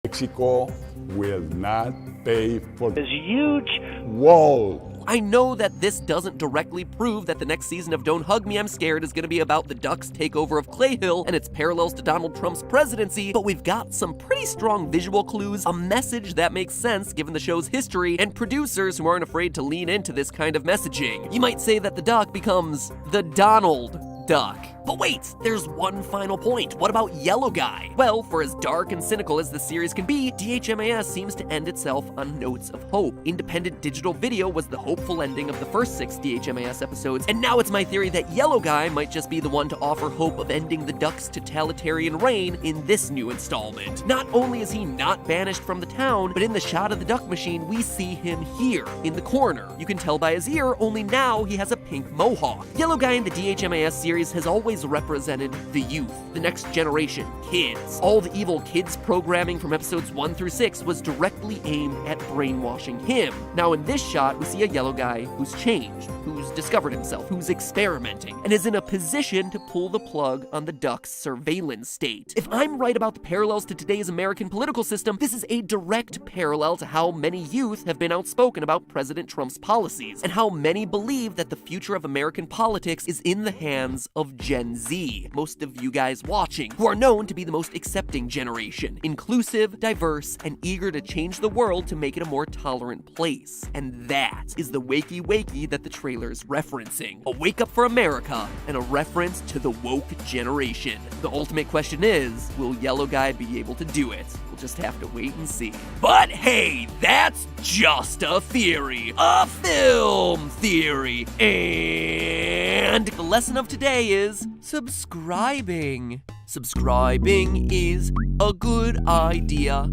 Mexico will not pay for This huge wall. I know that this doesn't directly prove that the next season of Don't Hug Me, I'm Scared is going to be about the Ducks' takeover of Clay Hill and its parallels to Donald Trump's presidency, but we've got some pretty strong visual clues, a message that makes sense given the show's history, and producers who aren't afraid to lean into this kind of messaging. You might say that the Duck becomes the Donald Duck. But wait, there's one final point. What about Yellow Guy? Well, for as dark and cynical as the series can be, DHMAS seems to end itself on notes of hope. Independent Digital Video was the hopeful ending of the first 6 DHMAS episodes, and now it's my theory that Yellow Guy might just be the one to offer hope of ending the Duck's totalitarian reign in this new installment. Not only is he not banished from the town, but in the shot of the Duck Machine, we see him here, in the corner. You can tell by his ear, only now he has a pink mohawk. Yellow Guy in the DHMAS series has always represented the youth, the next generation, kids. All the evil kids programming from episodes 1 through 6 was directly aimed at brainwashing him. Now in this shot, we see a Yellow Guy who's changed, who's discovered himself, who's experimenting, and is in a position to pull the plug on the Duck's surveillance state. If I'm right about the parallels to today's American political system, this is a direct parallel to how many youth have been outspoken about President Trump's policies, and how many believe that the future of American politics is in the hands of Gen Z, most of you guys watching, who are known to be the most accepting generation, inclusive, diverse, and eager to change the world to make it a more tolerant place. And that is the wakey wakey that the trailer's referencing. A wake up for America and a reference to the woke generation. The ultimate question is, will Yellow Guy be able to do it? We'll just have to wait and see. But hey, that's just a theory. A film theory. And the lesson of today is subscribing. Subscribing is a good idea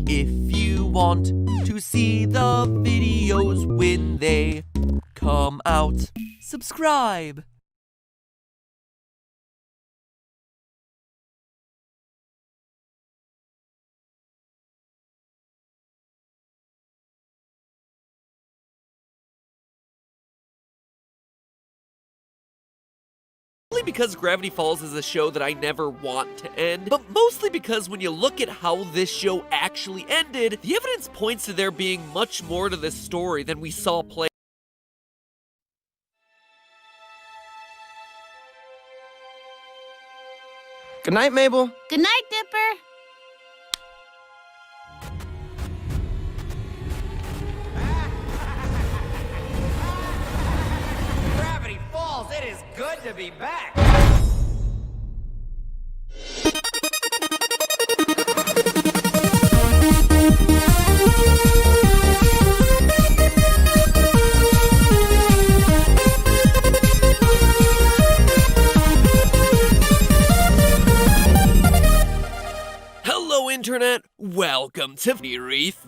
if you want to see the videos when they come out. Subscribe. Because Gravity Falls is a show that I never want to end, but mostly because when you look at how this show actually ended, the evidence points to there being much more to this story than we saw play. Good night, Mabel. Good night, Dipper. Gravity Falls, it is good to be back. Internet, welcome to Wreath,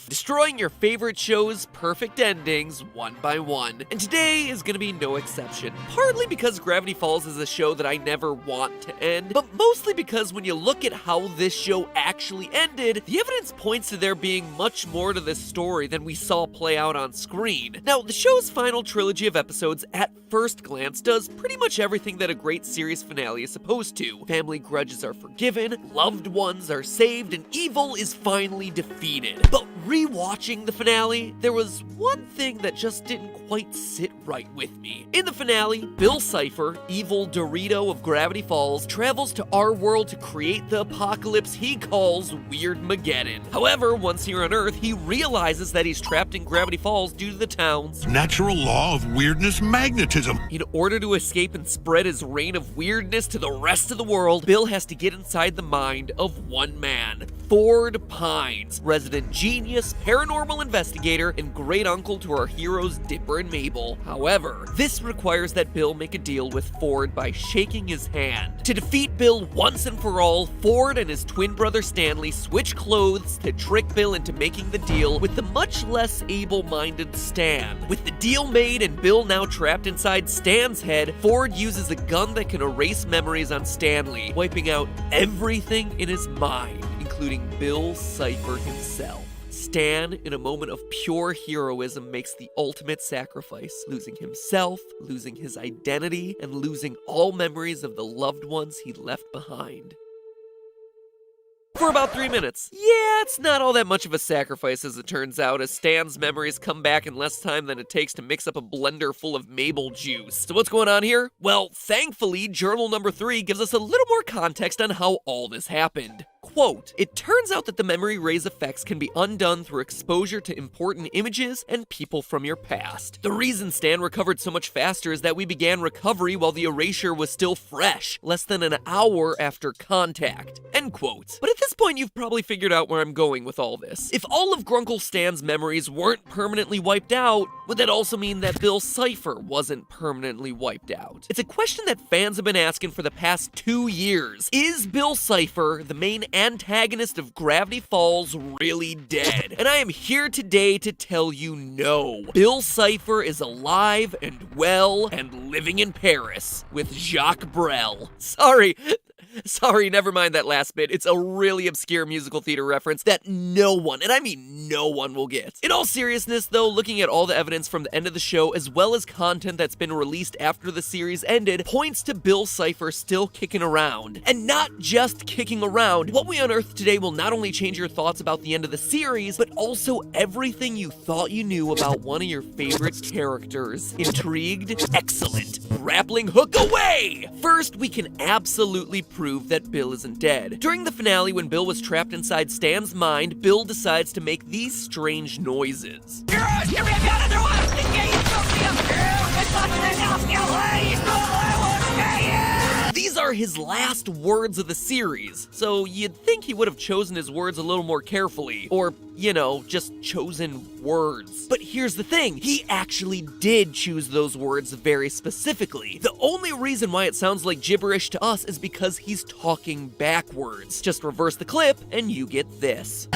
destroying your favorite show's perfect endings one by one. And today is gonna be no exception. Partly because Gravity Falls is a show that I never want to end, but mostly because when you look at how this show actually ended, the evidence points to there being much more to this story than we saw play out on screen. Now, the show's final trilogy of episodes, at first glance, does pretty much everything that a great series finale is supposed to. Family grudges are forgiven, loved ones are saved, and evil is finally defeated. But rewatching the finale, there was one thing that just didn't quite sit right with me. In the finale, Bill Cipher, evil Dorito of Gravity Falls, travels to our world to create the apocalypse he calls Weirdmageddon. However, once here on Earth, he realizes that he's trapped in Gravity Falls due to the town's natural law of weirdness magnetism. In order to escape and spread his reign of weirdness to the rest of the world, Bill has to get inside the mind of one man, Ford Pines, resident genius, paranormal investigator, and great uncle to our heroes Dipper and Mabel. However, this requires that Bill make a deal with Ford by shaking his hand. To defeat Bill once and for all, Ford and his twin brother Stanley switch clothes to trick Bill into making the deal with the much less able-minded Stan. With the deal made and Bill now trapped inside Stan's head, Ford uses a gun that can erase memories on Stanley, wiping out everything in his mind, including Bill Cipher himself. Stan, in a moment of pure heroism, makes the ultimate sacrifice, losing himself, losing his identity, and losing all memories of the loved ones he left behind. for about 3 minutes. Yeah, it's not all that much of a sacrifice as it turns out, as Stan's memories come back in less time than it takes to mix up a blender full of Mabel juice. So what's going on here? Well, thankfully, journal number 3 gives us a little more context on how all this happened. Quote, "It turns out that the memory erase effects can be undone through exposure to important images and people from your past. The reason Stan recovered so much faster is that we began recovery while the erasure was still fresh, less than an hour after contact." End quote. But at this point, you've probably figured out where I'm going with all this. If all of Grunkle Stan's memories weren't permanently wiped out, would that also mean that Bill Cipher wasn't permanently wiped out? It's a question that fans have been asking for the past 2 years. Is Bill Cipher, the main antagonist of Gravity Falls, really dead? And I am here today to tell you no. Bill Cipher is alive and well and living in Paris with Jacques Brel. Sorry, never mind that last bit. It's a really obscure musical theater reference that no one, and I mean no one, will get. In all seriousness though, looking at all the evidence from the end of the show, as well as content that's been released after the series ended, points to Bill Cipher still kicking around. And not just kicking around, what we unearth today will not only change your thoughts about the end of the series, but also everything you thought you knew about one of your favorite characters. Intrigued? Excellent. Grappling hook away! First, we can absolutely prove that Bill isn't dead. During the finale, when Bill was trapped inside Stan's mind, Bill decides to make these strange noises. These are his last words of the series, so you'd think he would have chosen his words a little more carefully, or, you know, just chosen words. But here's the thing, he actually did choose those words very specifically. The only reason why it sounds like gibberish to us is because he's talking backwards. Just reverse the clip, and you get this.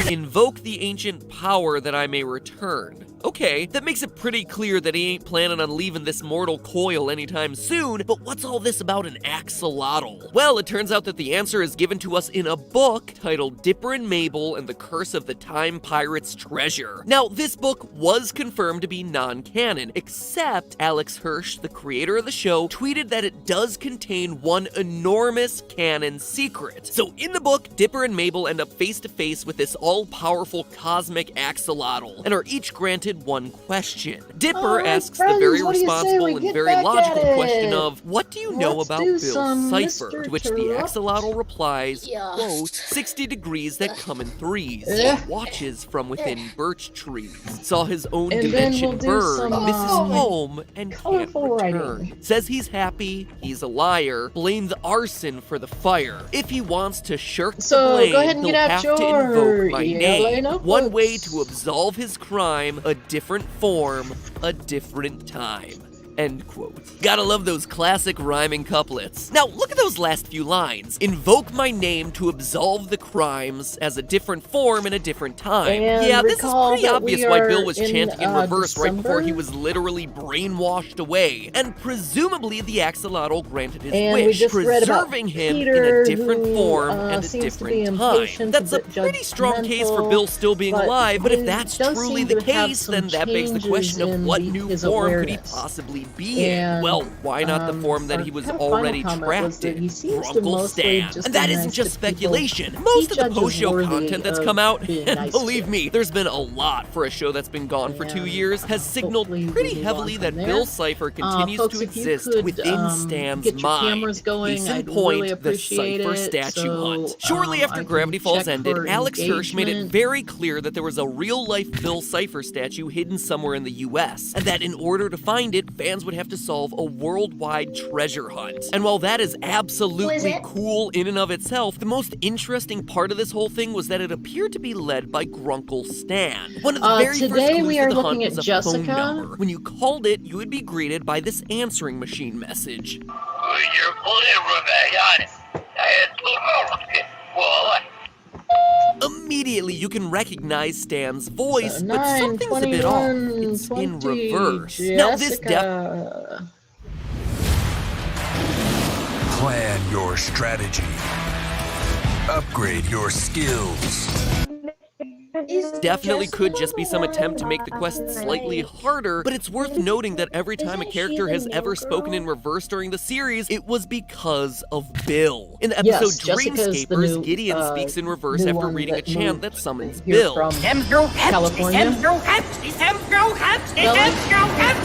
Invoke the ancient power that I may return. Okay, that makes it pretty clear that he ain't planning on leaving this mortal coil anytime soon, but what's all this about an axolotl? Well, it turns out that the answer is given to us in a book titled Dipper and Mabel and the Curse of the Time Pirate's Treasure. Now, this book was confirmed to be non-canon, except Alex Hirsch, the creator of the show, tweeted that it does contain one enormous canon secret. So in the book, Dipper and Mabel end up face to face with this all-powerful cosmic axolotl, and are each granted one question. Dipper asks the very responsible and very logical question of, what do you know about Bill Cipher? To which the axolotl replies, quote, 60 degrees that come in threes, watches from within birch trees, saw his own dimension burn, misses home, and can't return. Says he's happy, he's a liar, blame the arson for the fire. If he wants to shirk the blame, he'll have to invoke my name. One way to absolve his crime, a different form, a different time. End quote. Gotta love those classic rhyming couplets. Now, look at those last few lines. Invoke my name to absolve the crimes as a different form in a different time. And yeah, this is pretty obvious why Bill was in, chanting in reverse December? right before he was literally brainwashed away. And presumably the axolotl granted his wish, preserving him Peter, in a different form and a seems to different be time. That's a pretty strong case for Bill still being alive, but if that's truly the case, then that begs the question of what new form could he possibly be in? Well, why not the form that he was already trapped in, Grunkle Stan? And that isn't just speculation. Most of the post-show content that's come out, and believe me, there's been a lot for a show that's been gone for 2 years, has signaled pretty heavily that Bill Cipher continues to exist within Stan's mind. Case in point, the Cipher statue hunt. Shortly after Gravity Falls ended, Alex Hirsch made it very clear that there was a real-life Bill Cipher statue hidden somewhere in the US, and that in order to find it, fans would have to solve a worldwide treasure hunt. And while that is absolutely cool in and of itself, the most interesting part of this whole thing was that it appeared to be led by Grunkle Stan. One of the very first clues to the hunt was a phone number. When you called it, you would be greeted by this answering machine message. Immediately, you can recognize Stan's voice, but something's a bit off. It's in reverse. Now, this Plan your strategy. Upgrade your skills. Definitely could just be some attempt to make the quest slightly harder, but it's worth noting that every time a character has ever spoken in reverse during the series, it was because of Bill. In the episode Dreamscapers, Gideon speaks in reverse after reading a chant that summons Bill.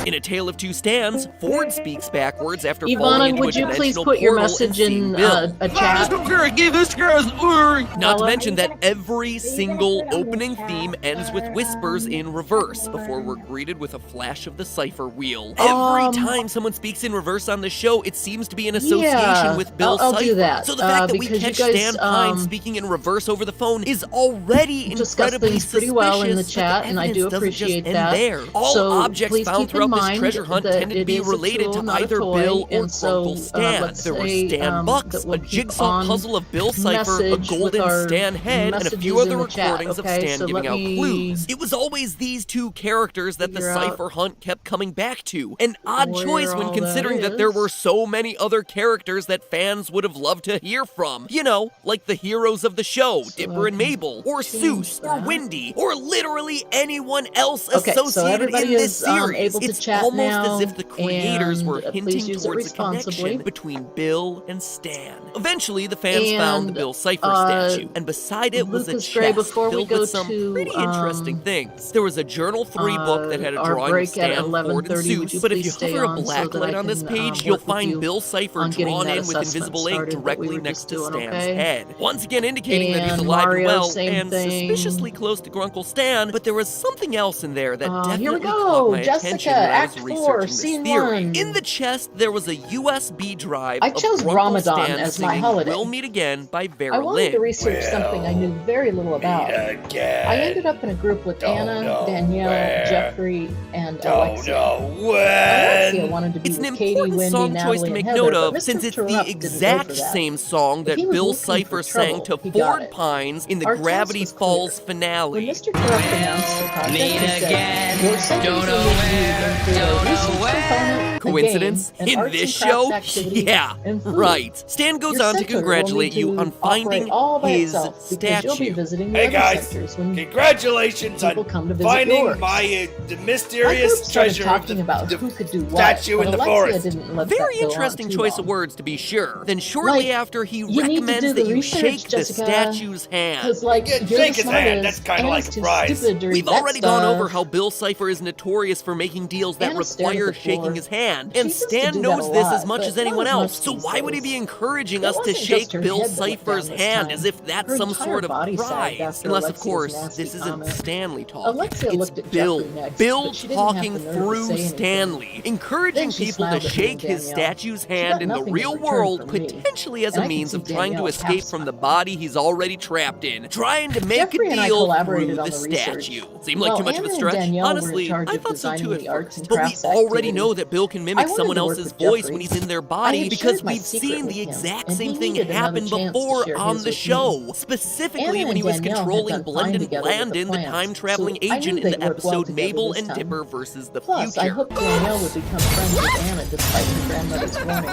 In A Tale of Two Stands, Ford speaks backwards after falling into a dimensional portal. Would you please put your message in a chat? Not to mention that every single opening theme ends with whispers in reverse before we're greeted with a flash of the cipher wheel. Every time someone speaks in reverse on the show, it seems to be an association with Bill's I'll cipher. do that, So the fact that we because you catch guys, Stan Pine speaking in reverse over the phone is already discuss incredibly things pretty well in the suspicious, chat, but and I do evidence doesn't just appreciate end that. there. All So objects please found keep in throughout this mind treasure hunt that tended to it be is a related tool, to not a either toy, Bill or and so, Grunkle Stan. let's There were say, Stan Bucks, that a we'll keep jigsaw on puzzle of Bill Cipher, a message with golden our Stan head, and a few messages other in the chat, recordings of okay? Stan So giving let out me clues. It was always these two characters that the figure out Cipher hunt kept coming back to. An odd where choice when all considering that that there is. were so many other characters that fans would have loved to hear from. You know, like the heroes of the show, Dipper and Mabel, or Seuss, or Wendy, or literally anyone else Okay, so associated everybody in this is series. able to It's chat almost now, as if the creators were and, please hinting use it towards a responsibly. connection between Bill and Stan. Eventually, the fans found the And, Bill Cipher statue, and beside it was a Lucas Gray, chest before we filled go with some to, pretty interesting things. There was a Journal 3 book that had a our drawing of break at Stan, Ford, and 11:30, would you Seuss, but if please you stay hover a on so black that light I on this can, page, you'll work with find you Bill Cipher on getting drawn that in with assessment invisible ink started that we directly were next just to doing, Stan's okay? head. Once again indicating that he's And alive Mario, and well, same and thing. suspiciously close to Grunkle Stan, but there was something else in there that Here we definitely caught go, my Jessica, attention when I was Act 4, researching this Scene theory. 1. In the chest, there was a USB drive I of chose Grunkle Ramadan Stan as my singing holiday. We'll Meet Again by Vera I wanted to Lynn. research something I knew very little about. I ended up in a group with Anna, Danielle, Jeffrey, and Alexia. Alexia wanted to be It's an with Katie, important Wendy, song Natalie, choice to and make Heather, note but of, Mr. since it's Turrup the didn't go exact for that. same song If that he was Bill looking for Cipher sang to trouble, he got Ford it. Pines in the Our task Gravity was clear. Falls When finale. Mr. Turrup announced the project, he said, "Your sentence will be a research component, a Coincidence? game, an In arts this and crafts show? activity, Yeah, and food. right. Stan goes Your on to center will congratulate need you to on finding operate all by his itself, because you'll be statue. visiting the Hey other guys, sectors when congratulations people on come to visit finding yours. my the Our group mysterious started treasure of talking the, about the who could do what, statue but in the Alexia forest. didn't let Very that go on interesting too choice long. of words, to be sure. Then shortly Like, after, he you need to recommends do that the you research, shake the Jessica, statue's hand. Because, like, Yeah, you're shake the his hand, smartest, that's kinda and like it's a too prize. stupid to read We've that already gone over stuff. how Bill Cipher is notorious for making deals that Anna stared at require the floor. shaking his hand, She and used to Stan do that knows a this lot, as much but as not anyone as else, much so these why would he days. be encouraging It us to wasn't shake just her Bill head that went Cipher's down this hand time. as if that's Her some entire sort of body sagged prize? after Unless, of Alexia's course, nasty this isn't comment. Stanley talking. Alexia It's looked at Bill. Jeffrey next, Bill but she didn't have talking the nerve to through say anything. Stanley, encouraging Then she people to smiled at me and shake his Danielle. statue's She hand got in the nothing in real return world, from me. potentially as And a I could means see of trying to Danielle escape half from the smiling. body he's already trapped in, trying to make Jeffrey a and I deal collaborated through on the the research. statue. Seemed like While too much of a Anna and stretch? Danielle were in Honestly, charge I of thought so too designing at the arts first. and But we crafts already activity. know that Bill can I mimic wanted someone to work else's with voice Jeffrey. when he's in their I body had because shared my we've secret seen with the him, exact and same he thing needed another happen chance to before share on his the with show. me. Specifically Anna when and he was Danielle had controlling done fine Blendon together with the Bland in the plans, time traveling so I agent knew in they'd the work well episode together Mabel this and time. Dipper versus the Plus, I future. hoped Danielle would become friends with Anna despite her grandmother's warning.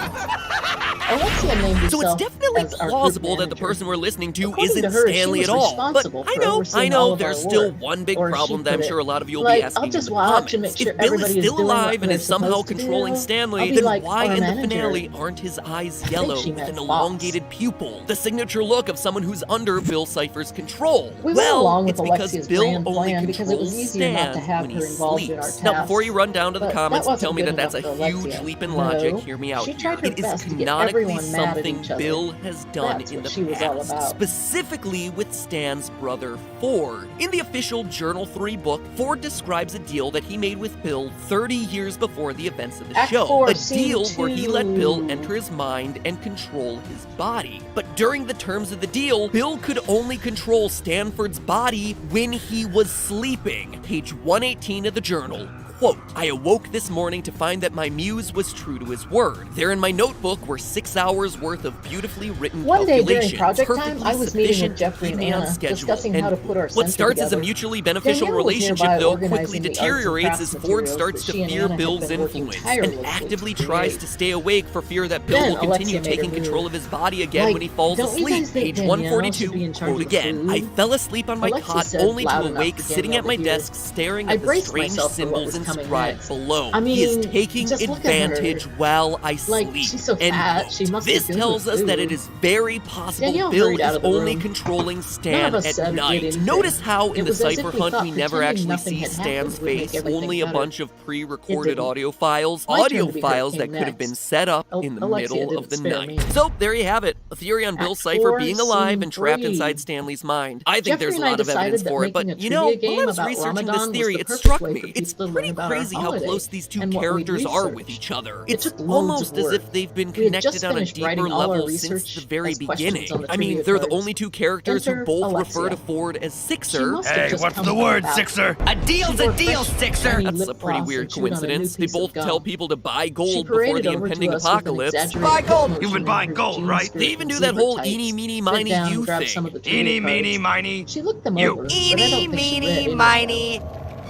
Alexia named herself So it's definitely as our group plausible that the manager. person we're listening to According isn't to her, she Stanley was at all. But responsible I for know, overseeing all of there's our still work. one big Or as problem she that I'm put sure it, a lot of you will like, be asking I'll in just the watch comments. and make sure If Bill is everybody is still doing what alive and they're is somehow supposed to controlling do. Stanley, I'll be then like why our in the manager. finale aren't his eyes yellow she with an meant elongated pupil? The signature look of someone who's under Bill Cipher's control. We went Well, along with it's because Alexia's Bill grand only plan because it was controls easier not to Stan have when her he involved in our sleeps. Now, before you tasks. run down to the But comments that and tell me wasn't that good that's a enough for huge Alexia. leap in logic, No, hear me out she here. tried her It is best to get canonically everyone mad at something each other. Bill has done That's in what the she was all past, about. specifically with Stan's brother Ford. In the official Journal 3 book, Ford describes a deal that he made with Bill 30 years before the events of the Act show. 4, A Scene deal where he let Bill 2. enter his mind and control his body. But during the terms of the deal, Bill could only control Stanford's body when he was sleeping. Page 118 of the journal. Quote, I awoke this morning to find that my muse was true to his word. There in my notebook were 6 hours worth of beautifully written One day during calculations, project time, perfectly I was meeting with sufficient to Jeffrey keep and me on Anna, schedule. discussing how to put our What center starts as a together. mutually beneficial Danielle was relationship, nearby though, organizing quickly the arts and deteriorates crafts as Ford materials starts that to she and fear Anna had Bill's been working influence and tirelessly actively to tries create. to stay awake for fear that Bill Then will continue Alexia made taking a control move. of his body again Like, when he falls don't you asleep. guys think Page Danielle should 142, be in charge quote of the again, food? I fell asleep on my Alexia cot said only to loud enough awake for sitting Danielle at my to hear. desk staring I at the braced strange myself for what symbols was coming inscribed next. below. I He is mean, taking just look at her. advantage while I Like, sleep. she's so End fat, quote. she must be This good tells with us that food. it is very possible Danielle Bill hurried out is of the only room. controlling None Stan of us said at or did night. anything. Notice how in It the was as cipher if we hunt thought we never pretending actually nothing see had Stan's happened would make face, everything only a better. bunch of It pre-recorded didn't. audio files. My turn Audio to be hurt files came that could have been next. set up in the Alexia middle of didn't the spare night. me. So there you have it. A theory on Bill's Act cipher 4, being alive Scene and trapped 3. inside Stanley's mind. I think Jeffrey there's a and I lot of decided evidence that for it, making but a you know, trivia while I game was about researching Ramadan this was theory, the it perfect struck way me. for It's people to learn pretty about our crazy how holiday close these two and what we'd characters are with researched. each other. It It's took loads almost of as work. if they've been We had just connected on a finished deeper writing all our level since research the very as questions beginning. on the I mean, trivia they're the cards. only two characters who Enter both Alexia. refer to Ford as She Sixer. must have Hey, just what's come the from word, about- Sixer? A deal's She a wore deal, fresh, Sixer. shiny That's lip a pretty gloss weird and chewed on a new coincidence. They piece of both gum. tell people to buy She gold before paraded the over impending to us with an apocalypse. exaggerated Buy gold. hip You've been motion buying in her gold, jean right? skirt They even and do that zebra whole tights. eeny, meeny, Bent miny, down you and grabbed thing. some of the trivia Eeny, meeny, cards. miny. She looked them You. over, but I don't think she read any of them. miny.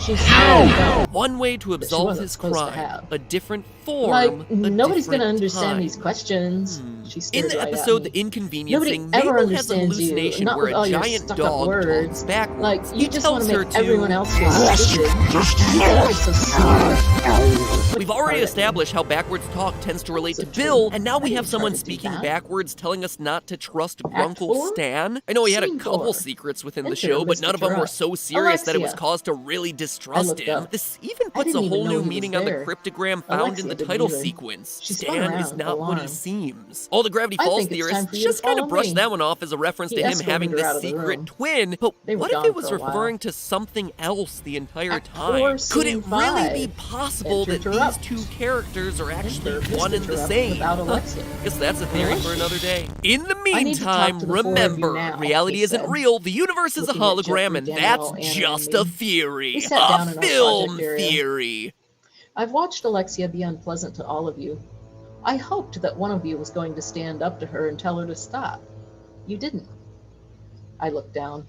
She said One way to absolve wasn't his supposed to crime, have. a different form, like, a nobody's different gonna understand time. these questions. She stared In the right at episode, me. The Inconveniencing, Nobody ever Mabel has a understands you, hallucination not where with a all your giant stuck-up dog words. talks backwards. Like, you He just tells want to her make to... everyone else feel stupid. You think it's so stupid. We've already established how backwards talk tends to relate to So true. Bill, and now I we have didn't try someone to do speaking that. backwards telling us not to trust Act Grunkle 4? Stan. I know he had a Scene couple 4. secrets within the Enter show, but Mr. none of them were Turok. so serious that it was Alexia. cause to really I distrust looked him. up. This even I puts a didn't even whole know new he was meaning on the there. cryptogram found Alexia in the didn't title either. sequence. She spun Stan is around, not what he alarmed. seems. All the Gravity I Falls think it's time theorists for you just to kind of follow brushed me. that one off as a reference He to him escorted having her this out of the secret room. twin, but They were what if gone it was for a while. referring to something else the entire Act time? 4, Could it Scene really be 5. possible Enter that Turok. these two characters are actually Enter one Mr. and the Turok same? without Alexia. Guess that's a theory for another day. In the I need to talk meantime, to the four of you remember, now, reality he isn't said, real, the universe is a looking at hologram, Jeffrey, and Danielle, that's Anna, just and a me. theory. We sat down A in our film project area. theory. I've watched Alexia be unpleasant to all of you. I hoped that one of you was going to stand up to her and tell her to stop. You didn't. I looked down.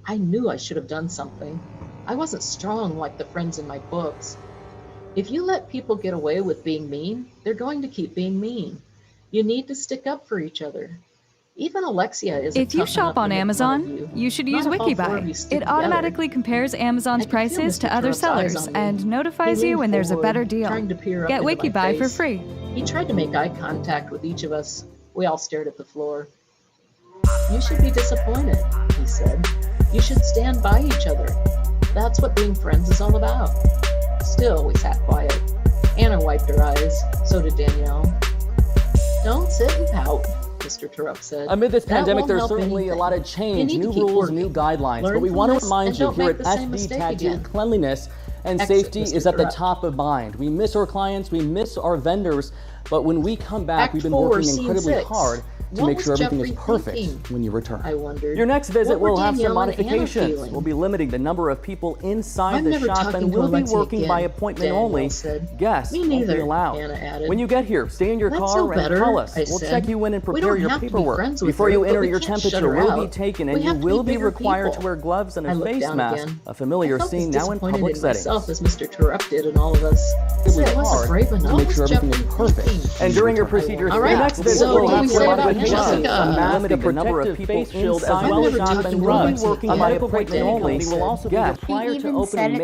I knew I should have done something. I wasn't strong like the friends in my books. If you let people get away with being mean, they're going to keep being mean. You need to stick up for each other. Even Alexia isn't If you tough enough shop on to make fun of Amazon, you should use Not if all four of WikiBuy. you stick It together. automatically compares Amazon's I can feel prices to Mr. other Turok's eyes sellers on me. and notifies He you when leaned there's a better forward, deal. trying to peer up Get into my WikiBuy for face. free. He tried to make eye contact with each of us. We all stared at the floor. You should be disappointed, he said. You should stand by each other. That's what being friends is all about. Still, we sat quiet. Anna wiped her eyes. So did Danielle. Don't sit and pout, Mr. Turok said. Amid this That pandemic, won't there's help certainly anything. a lot of You change, need to new keep rules, working. new guidelines. Learn But we from want to this remind and you don't here make at the same SB mistake Tattoo, again. cleanliness and Exit, safety Mr. is at the Turok. top of mind. We miss our clients, we miss our vendors, but when we come back, Act we've been 4, working Scene incredibly 6. hard to What make was sure everything Jeffrey is perfect thinking? when you return. I wondered. Your next visit What were will have some Danielle and Anna modifications. feeling? We'll be limiting the number of people inside I'm the never shop talking and to we'll be Alexia working again, by appointment Danielle only. said. Guests Me won't be neither, allowed. Anna added. When you get here, stay in your Let's car know and better, call us. I We'll said. check you in and We prepare don't your have to be paperwork. friends with Before her, you but enter, we your can't shut temperature her will out. be taken We and you have to will be be bigger required people. to wear gloves and I a looked face down mask, again. a familiar I felt scene as now in disappointed public in settings. myself as Mr. Turok did in all of us. Really I wasn't hard brave to enough. make sure Was everything is Jeffrey perfect. thinking? And during your procedure, All your right, next visit so will what do have we some say about modifications. Jessica? A limited the number of Protective people face shield inside as well the as shop talking and to rugs. Alexia A again. by appointment Danielle only said. will also be Yeah. here prior to even opening said it